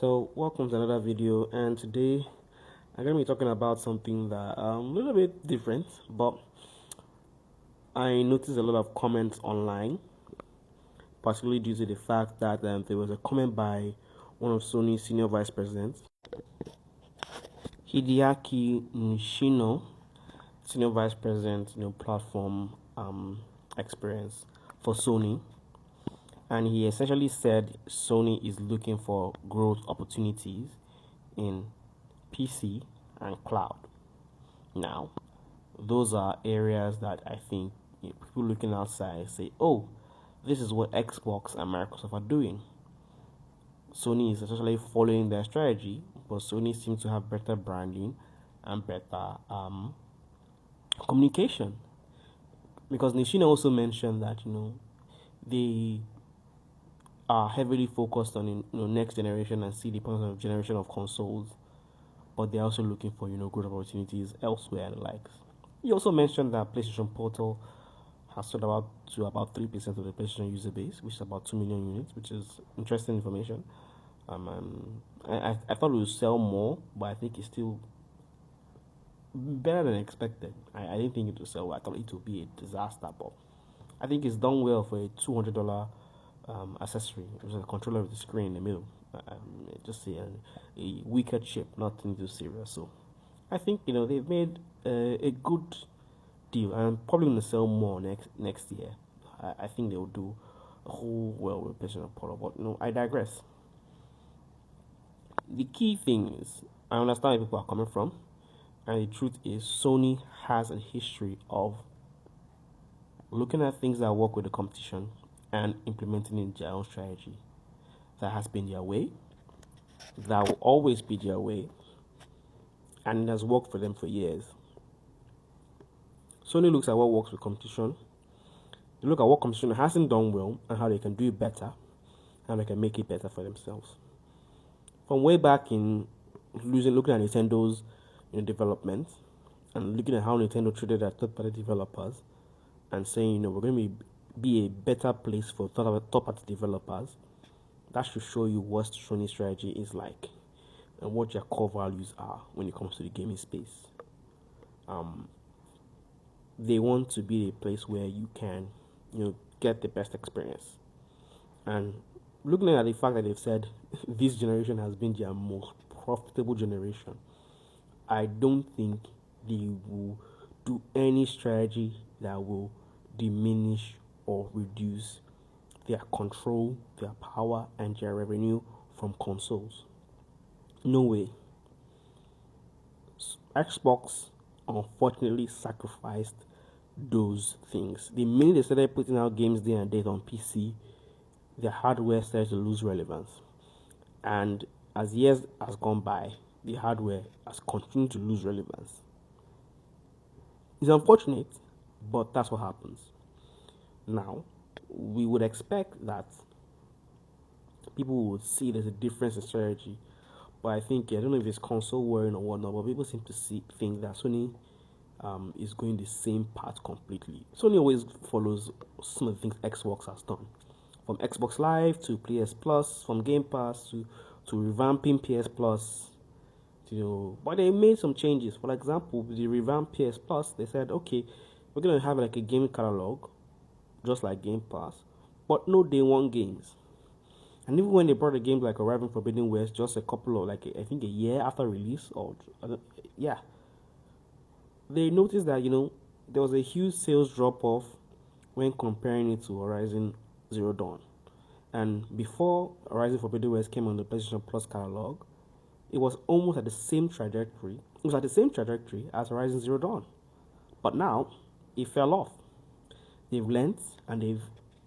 So welcome to another video, and today I'm going to be talking about something that a little bit different, but I noticed a lot of comments online, particularly due to the fact that there was a comment by one of Sony's senior vice presidents, Hideaki Nishino, senior vice president, platform experience for Sony, and he essentially said Sony is looking for growth opportunities in PC and cloud. Now, those are areas that I think people looking outside say, oh, this is what Xbox and Microsoft are doing. Sony is essentially following their strategy, but Sony seems to have better branding and better communication. Because Nishina also mentioned that they are heavily focused on next generation and see the generation of consoles, but they're also looking for growth opportunities elsewhere and the likes. He also mentioned that PlayStation Portal has sold about 3% of the PlayStation user base, which is about 2 million units, which is interesting information. I thought it would sell more, but I think it's still better than expected. I didn't think it would sell well. I thought it would be a disaster, but I think it's done well for a $200 accessory. It was a controller with the screen in the middle. Just a weaker chip, nothing too serious. So I think they've made a good deal, and probably going to sell more next year. I think they'll do a whole well with PlayStation Portal, but I digress. The key thing is I understand where people are coming from, and the truth is Sony has a history of looking at things that work with the competition and implementing in their own strategy. That has been their way. That will always be their way, and it has worked for them for years. Sony looks at what works with competition. They look at what competition hasn't done well and how they can do it better, and they can make it better for themselves. From way back in looking at Nintendo's development and looking at how Nintendo treated their third-party developers and saying, we're going to be a better place for third-party developers, that should show you what Sony's strategy is like and what their core values are when it comes to the gaming space. They want to be a place where you can, get the best experience. And looking at the fact that they've said this generation has been their most profitable generation, I don't think they will do any strategy that will diminish or reduce their control, their power, and their revenue from consoles. No way. Xbox unfortunately sacrificed those things. The minute they started putting out games day and date on PC, the hardware started to lose relevance. And as years has gone by, the hardware has continued to lose relevance. It's unfortunate, but that's what happens. Now, we would expect that people would see there's a difference in strategy, but I think, I don't know if it's console wearing or whatnot, but people seem to think that Sony is going the same path completely. Sony always follows some of the things Xbox has done. From Xbox Live to PS Plus, from Game Pass to revamping PS Plus, but they made some changes. For example, with the revamped PS Plus, they said, okay, we're going to have like a game catalog, just like Game Pass, but no day one games. And even when they brought a game like Horizon Forbidden West, just a couple of, I think a year after release, they noticed that, there was a huge sales drop-off when comparing it to Horizon Zero Dawn. And before Horizon Forbidden West came on the PlayStation Plus catalog, it was almost at the same trajectory. It was at the same trajectory as Horizon Zero Dawn. But now, it fell off. They've learned, and they've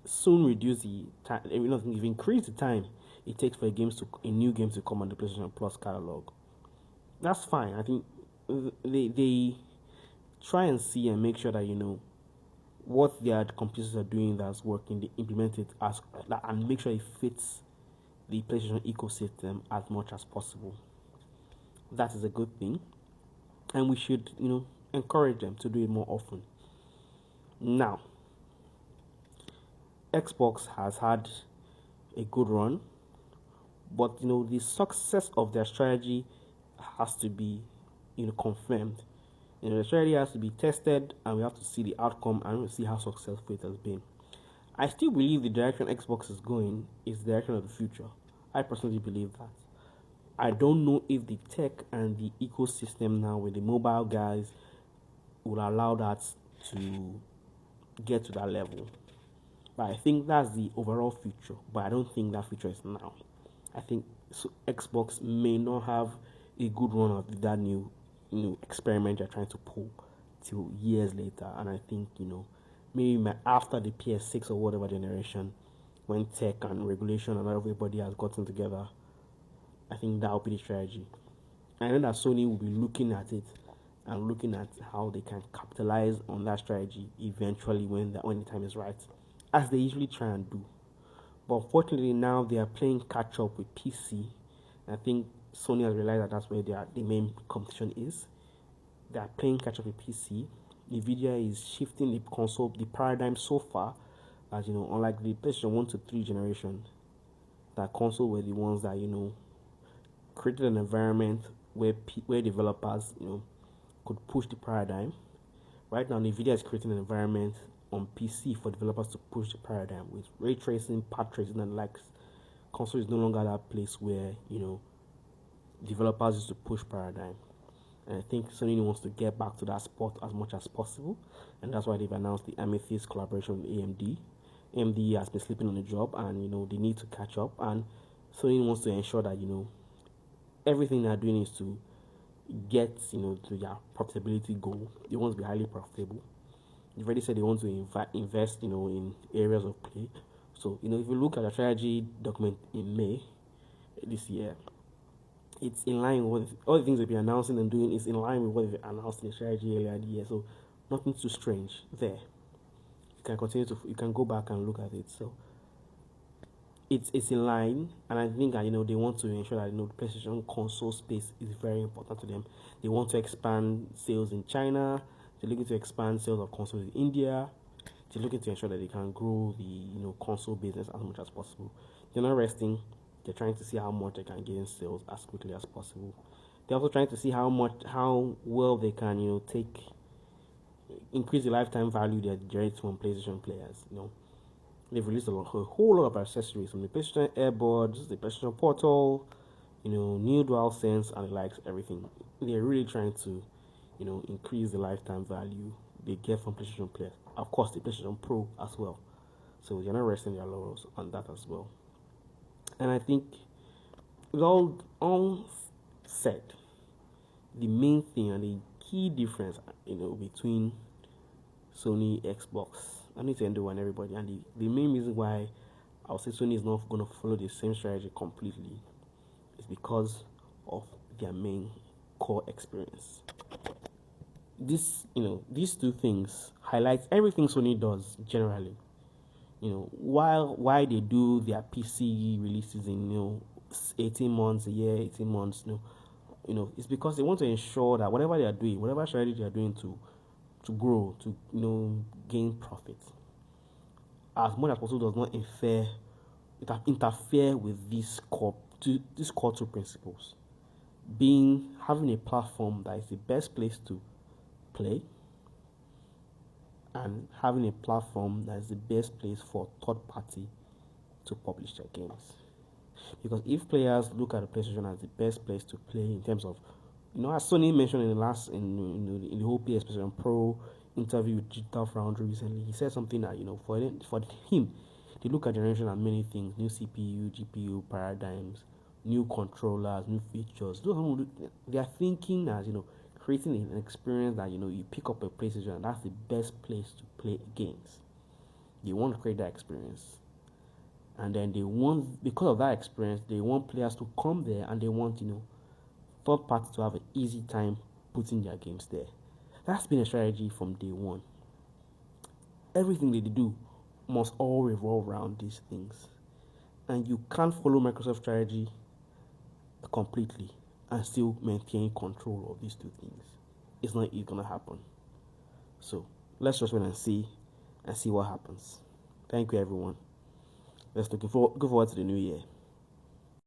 soon reduced the time, they've increased the time it takes for a new game to come on the PlayStation Plus catalog. That's fine. I think they try and see and make sure that, what their computers are doing that's working, they implement it and make sure it fits the PlayStation ecosystem as much as possible. That is a good thing, and we should, encourage them to do it more often. Now, Xbox has had a good run, But the success of their strategy has to be confirmed. The strategy has to be tested, and we have to see the outcome and see how successful it has been. I still believe the direction Xbox is going is the direction of the future. I personally believe that. I don't know if the tech and the ecosystem now with the mobile guys will allow that to get to that level. But I think that's the overall future. But I don't think that future is now. I think Xbox may not have a good run of that new experiment they're trying to pull till years later. And I think maybe after the PS6 or whatever generation, when tech and regulation and everybody has gotten together, I think that will be the strategy. I know that Sony will be looking at it and looking at how they can capitalize on that strategy eventually when the time is right, as they usually try and do. But unfortunately now they are playing catch up with PC. I think Sony has realized that that's where the main competition is. They are playing catch up with PC. Nvidia is shifting the paradigm so far, as unlike the PlayStation 1 to 3 generation, that console were the ones that created an environment where developers could push the paradigm. Right now, Nvidia is creating an environment on PC for developers to push the paradigm with ray tracing, path tracing, and likes. Console is no longer that place where developers used to push paradigm. And I think Sony wants to get back to that spot as much as possible, and that's why they've announced the Amethyst collaboration with AMD. AMD has been sleeping on the job, and they need to catch up. And Sony wants to ensure that everything they're doing is to get to their profitability goal. They want to be highly profitable. They've already said they want to invest in areas of play. So if you look at the strategy document in May this year, it's in line with all the things they've been announcing and doing is in line with what they've announced in the strategy earlier in the year. So nothing too strange there. You can go back and look at it. So it's in line, and I think that they want to ensure that the PlayStation console space is very important to them. They want to expand sales in China. They're looking to expand sales of consoles in India. They're looking to ensure that they can grow the console business as much as possible. They're not resting. They're trying to see how much they can get in sales as quickly as possible. They're also trying to see how well they can increase the lifetime value they generate from PlayStation players. They've released a whole lot of accessories from the PlayStation Airbuds, the PlayStation Portal, new DualSense and the likes, everything. They're really trying to, increase the lifetime value they get from PlayStation players. Of course, the PlayStation Pro as well. So they're not resting their laurels on that as well. And I think with all said, the main thing and the key difference, between Sony, Xbox, and Nintendo and everybody, and the main reason why I'll say Sony is not going to follow the same strategy completely is because of their main core experience. These two things highlight everything Sony does generally. Why they do their PC releases in 18 months a year, 18 months, it's because they want to ensure that whatever they are doing, whatever strategy they are doing to grow, to gain profit, as much as possible does not interfere with these core two principles. Having a platform that is the best place to play, and having a platform that is the best place for third party to publish their games. Because if players look at the PlayStation as the best place to play in terms of, as Sony mentioned in the whole PlayStation Pro interview with Digital Foundry recently, he said something that for him, they look at generation as many things: new CPU, GPU paradigms, new controllers, new features. They are thinking as creating an experience that you pick up a PlayStation and that's the best place to play games. They want to create that experience, and then because of that experience, they want players to come there, and they want third parties to have an easy time putting their games there. That's been a strategy from day one. Everything they do must all revolve around these things, and you can't follow Microsoft's strategy completely and still maintain control of these two things. It's not gonna happen. So let's just wait and see what happens. Thank you, everyone. Go forward to the new year.